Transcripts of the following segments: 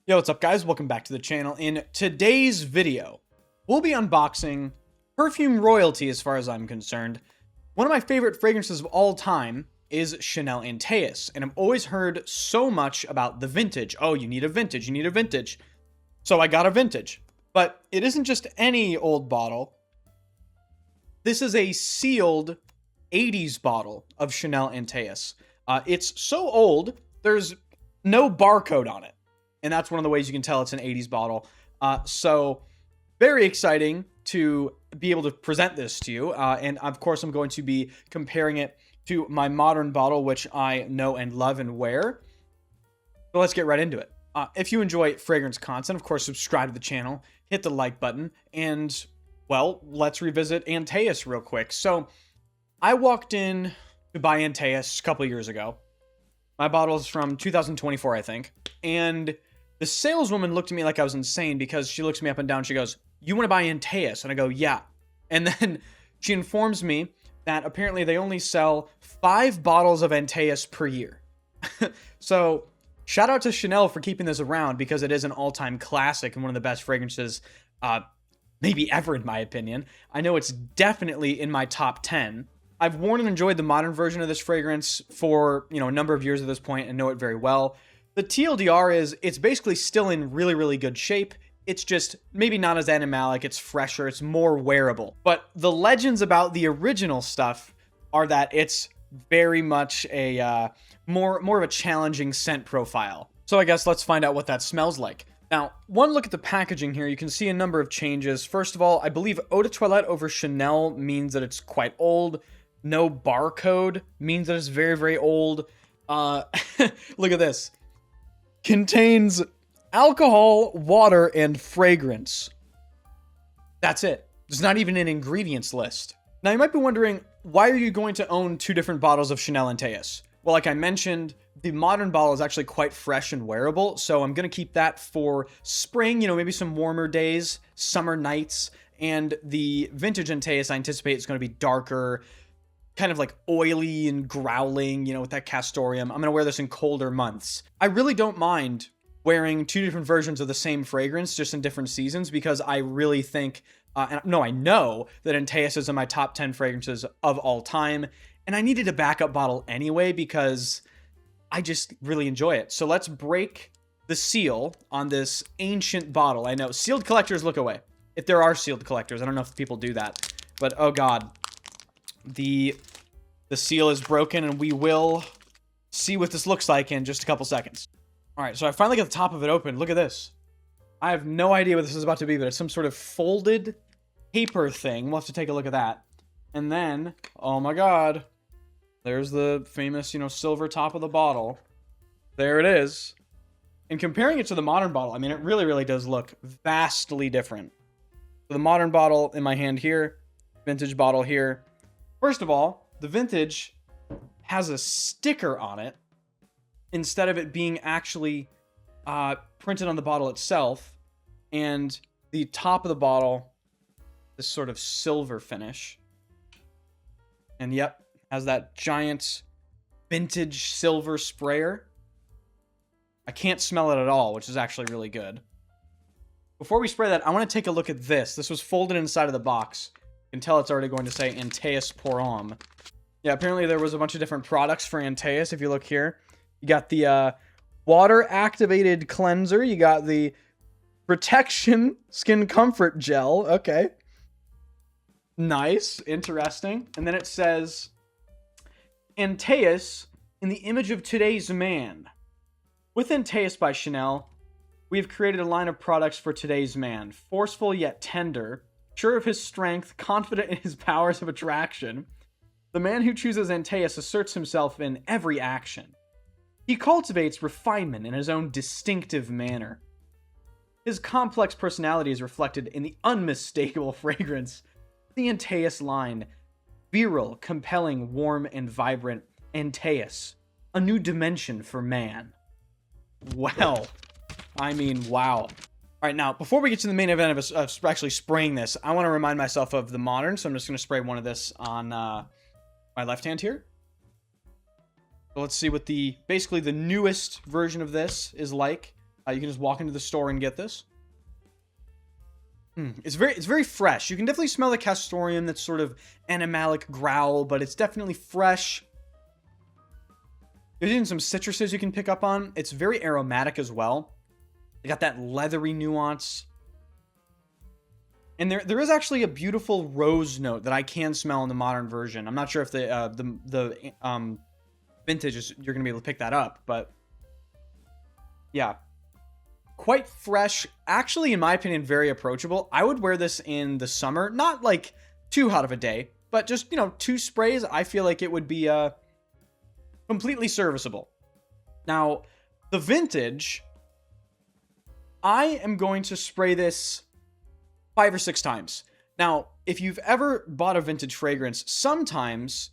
Yo, what's up guys? Welcome back to the channel. In today's video, we'll be unboxing perfume royalty as far as I'm concerned. One of my favorite fragrances of all time is Chanel Antaeus, and I've always heard so much about the vintage. Oh, you need a vintage, you need a vintage. So I got a vintage, but it isn't just any old bottle. This is a sealed 80s bottle of Chanel Antaeus. It's so old, there's no barcode on it. And that's one of the ways you can tell it's an 80s bottle. So very exciting to be able to present this to you. And of course, I'm going to be comparing it to my modern bottle, which I know and love and wear. So let's get right into it. If you enjoy fragrance content, of course, subscribe to the channel, hit the like button, and well, let's revisit Antaeus real quick. So I walked in to buy Antaeus a couple years ago. My bottle is from 2024, I think. And the saleswoman looked at me like I was insane because she looks me up and down. She goes, "You want to buy Antaeus?" And I go, "Yeah." And then she informs me that apparently they only sell 5 bottles of Antaeus per year. So shout out to Chanel for keeping this around because it is an all-time classic and one of the best fragrances maybe ever, in my opinion. I know it's definitely in my top 10. I've worn and enjoyed the modern version of this fragrance for, a number of years at this point and know it very well. The TLDR is it's basically still in really, really good shape. It's just maybe not as animalic, it's fresher, it's more wearable. But the legends about the original stuff are that it's very much a more of a challenging scent profile. So I guess let's find out what that smells like. Now, one look at the packaging here, you can see a number of changes. First of all, I believe Eau de Toilette over Chanel means that it's quite old. No barcode means that it's very, very old. Look at this. Contains alcohol, water, and fragrance. That's it. There's not even an ingredients list. Now, you might be wondering, why are you going to own 2 different bottles of Chanel Antaeus? Well, like I mentioned, the modern bottle is actually quite fresh and wearable, so I'm going to keep that for spring, maybe some warmer days, summer nights, and the vintage Antaeus, I anticipate it's going to be darker, kind of like oily and growling, with that castoreum. I'm going to wear this in colder months. I really don't mind wearing 2 different versions of the same fragrance just in different seasons because I really think, I know that Antaeus is in my top 10 fragrances of all time. And I needed a backup bottle anyway because I just really enjoy it. So let's break the seal on this ancient bottle. I know sealed collectors look away. If there are sealed collectors, I don't know if people do that, but oh God. The seal is broken, and we will see what this looks like in just a couple seconds. All right, so I finally got the top of it open. Look at this. I have no idea what this is about to be, but it's some sort of folded paper thing. We'll have to take a look at that. And then, oh my God, there's the famous, silver top of the bottle. There it is. And comparing it to the modern bottle, I mean, it really, really does look vastly different. So the modern bottle in my hand here, vintage bottle here. First of all, the vintage has a sticker on it instead of it being actually printed on the bottle itself. And the top of the bottle, this sort of silver finish. And yep, has that giant vintage silver sprayer. I can't smell it at all, which is actually really good. Before we spray that, I want to take a look at this. This was folded inside of the box. You can tell it's already going to say Antaeus Pour Homme. Yeah, apparently there was a bunch of different products for Antaeus. If you look here, you got the water-activated cleanser. You got the protection skin comfort gel. Okay. Nice. Interesting. And then it says, Antaeus in the image of today's man. With Antaeus by Chanel, we have created a line of products for today's man. Forceful yet tender. Sure of his strength, confident in his powers of attraction, the man who chooses Antaeus asserts himself in every action. He cultivates refinement in his own distinctive manner. His complex personality is reflected in the unmistakable fragrance of the Antaeus line. Virile, compelling, warm, and vibrant. Antaeus, a new dimension for man. Well, I mean, wow. All right, now, before we get to the main event of actually spraying this, I want to remind myself of the modern, so I'm just going to spray one of this on my left hand here. So let's see what basically the newest version of this is like. You can just walk into the store and get this. It's very fresh. You can definitely smell the castoreum, that sort of animalic growl, but it's definitely fresh. There's even some citruses you can pick up on. It's very aromatic as well. They got that leathery nuance. And there is actually a beautiful rose note that I can smell in the modern version. I'm not sure if the vintage is, you're gonna be able to pick that up, but yeah. Quite fresh. Actually, in my opinion, very approachable. I would wear this in the summer. Not like too hot of a day, but just, 2 sprays. I feel like it would be completely serviceable. Now, the vintage, I am going to spray this 5 or 6 times. Now, if you've ever bought a vintage fragrance, sometimes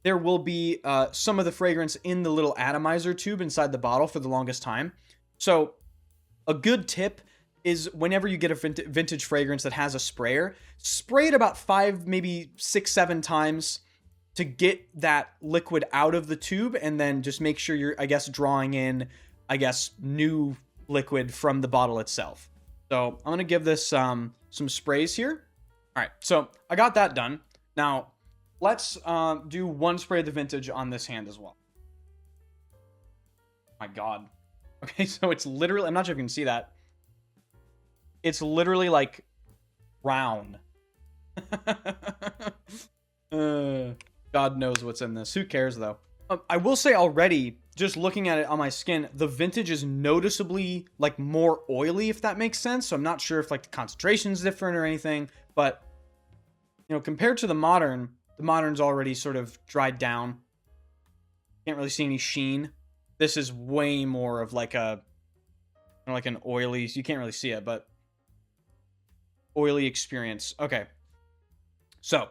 there will be some of the fragrance in the little atomizer tube inside the bottle for the longest time. So a good tip is whenever you get a vintage fragrance that has a sprayer, spray it about 5, maybe 6, 7 times to get that liquid out of the tube, and then just make sure you're, drawing in, new liquid from the bottle itself. So I'm going to give this some sprays here. All right, so I got that done. Now, let's do 1 spray of the vintage on this hand as well. My God. Okay, so it's literally, I'm not sure if you can see that. It's literally like brown. God knows what's in this. Who cares though? I will say already, just looking at it on my skin, the vintage is noticeably like more oily, if that makes sense. So I'm not sure if like the concentration's different or anything, but compared to the modern's already sort of dried down. Can't really see any sheen. This is way more of like an oily, you can't really see it, but oily experience. Okay. So,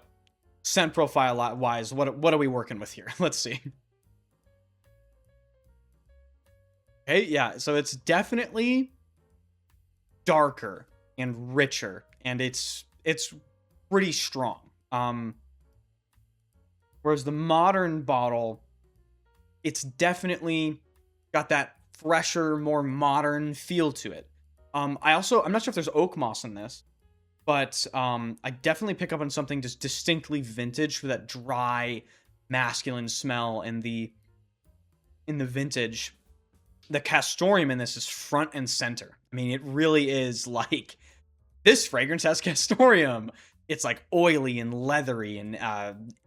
scent profile wise, what are we working with here? Let's see. Okay, yeah, so it's definitely darker and richer, and it's pretty strong. Whereas the modern bottle, it's definitely got that fresher, more modern feel to it. I'm not sure if there's oak moss in this, but I definitely pick up on something just distinctly vintage for that dry, masculine smell in the vintage. The castoreum in this is front and center. I mean, it really is like, this fragrance has castoreum. It's like oily and leathery and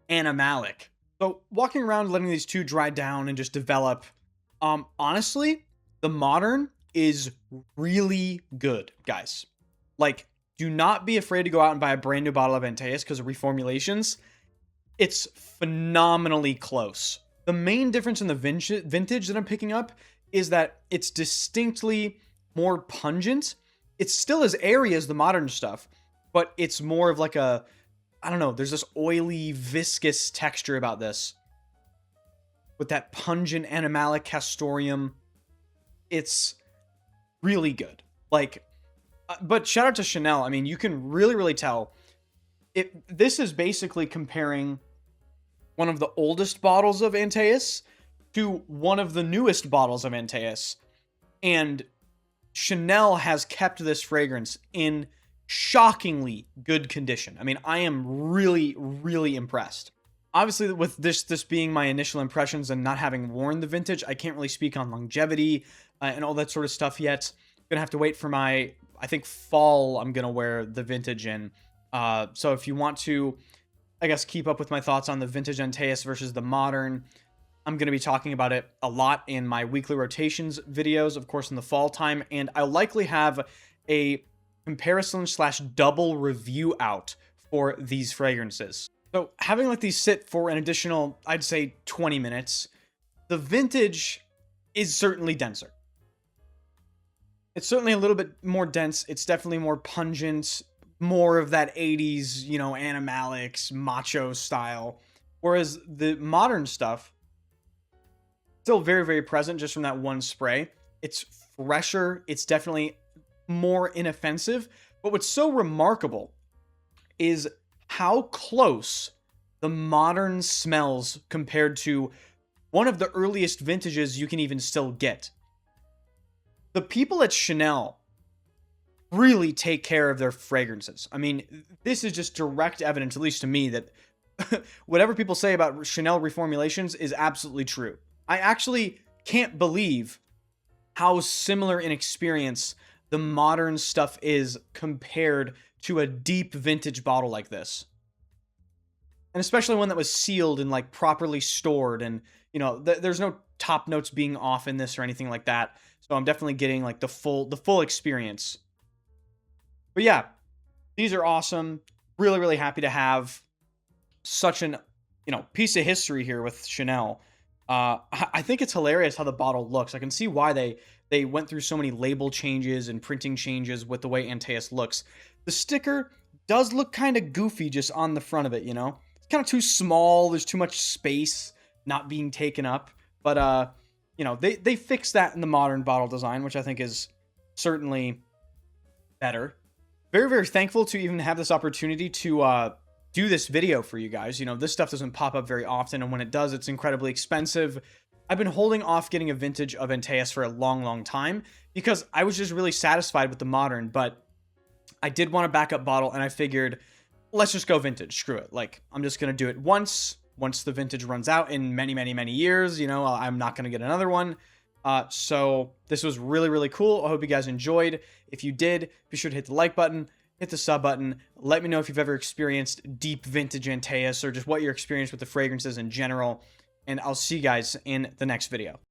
animalic. So walking around, letting these 2 dry down and just develop, honestly, the modern is really good, guys. Like, do not be afraid to go out and buy a brand new bottle of Antaeus because of reformulations. It's phenomenally close. The main difference in the vintage that I'm picking up is that it's distinctly more pungent. It still as airy as the modern stuff, but it's more of like a, I don't know, there's this oily, viscous texture about this. With that pungent, animalic castoreum. It's really good. Like, but shout out to Chanel. I mean, you can really tell. This is basically comparing one of the oldest bottles of Antaeus to one of the newest bottles of Antaeus. And Chanel has kept this fragrance in shockingly good condition. I mean, I am really impressed. Obviously, with this being my initial impressions and not having worn the vintage, I can't really speak on longevity and all that sort of stuff yet. Gonna have to wait for my, I think, fall I'm gonna wear the vintage in. So if you want to, I guess, keep up with my thoughts on the vintage Antaeus versus the modern, I'm going to be talking about it a lot in my weekly rotations videos, of course, in the fall time, and I'll likely have a comparison/double review out for these fragrances. So having let these sit for an additional, I'd say, 20 minutes, the vintage is certainly denser. It's certainly a little bit more dense. It's definitely more pungent, more of that 80s, animalics, macho style. Whereas the modern stuff, still very present just from that 1 spray. It's fresher. It's definitely more inoffensive. But what's so remarkable is how close the modern smells compared to one of the earliest vintages you can even still get. the people at Chanel really take care of their fragrances. I mean, this is just direct evidence, at least to me, that whatever people say about Chanel reformulations is absolutely true. I actually can't believe how similar in experience the modern stuff is compared to a deep vintage bottle like this. And especially one that was sealed and like properly stored, and there's no top notes being off in this or anything like that. So I'm definitely getting like the full experience. But yeah, these are awesome. Really, really happy to have such an piece of history here with Chanel. I think it's hilarious how the bottle looks. I can see why they went through so many label changes and printing changes with the way Antaeus looks. The sticker does look kind of goofy just on the front of it, It's kind of too small. There's too much space not being taken up. But, they fixed that in the modern bottle design, which I think is certainly better. Very, very thankful to even have this opportunity to do this video for you guys. This stuff doesn't pop up very often, and when it does, it's incredibly expensive. I've been holding off getting a vintage of Antaeus for a long, long time because I was just really satisfied with the modern, but I did want a backup bottle, and I figured, let's just go vintage. Screw it. Like, I'm just going to do it once the vintage runs out in many, many, many years. I'm not going to get another one. So this was really, really cool. I hope you guys enjoyed. If you did, be sure to hit the like button, hit the sub button. Let me know if you've ever experienced deep vintage Antaeus or just what your experience with the fragrances in general. And I'll see you guys in the next video.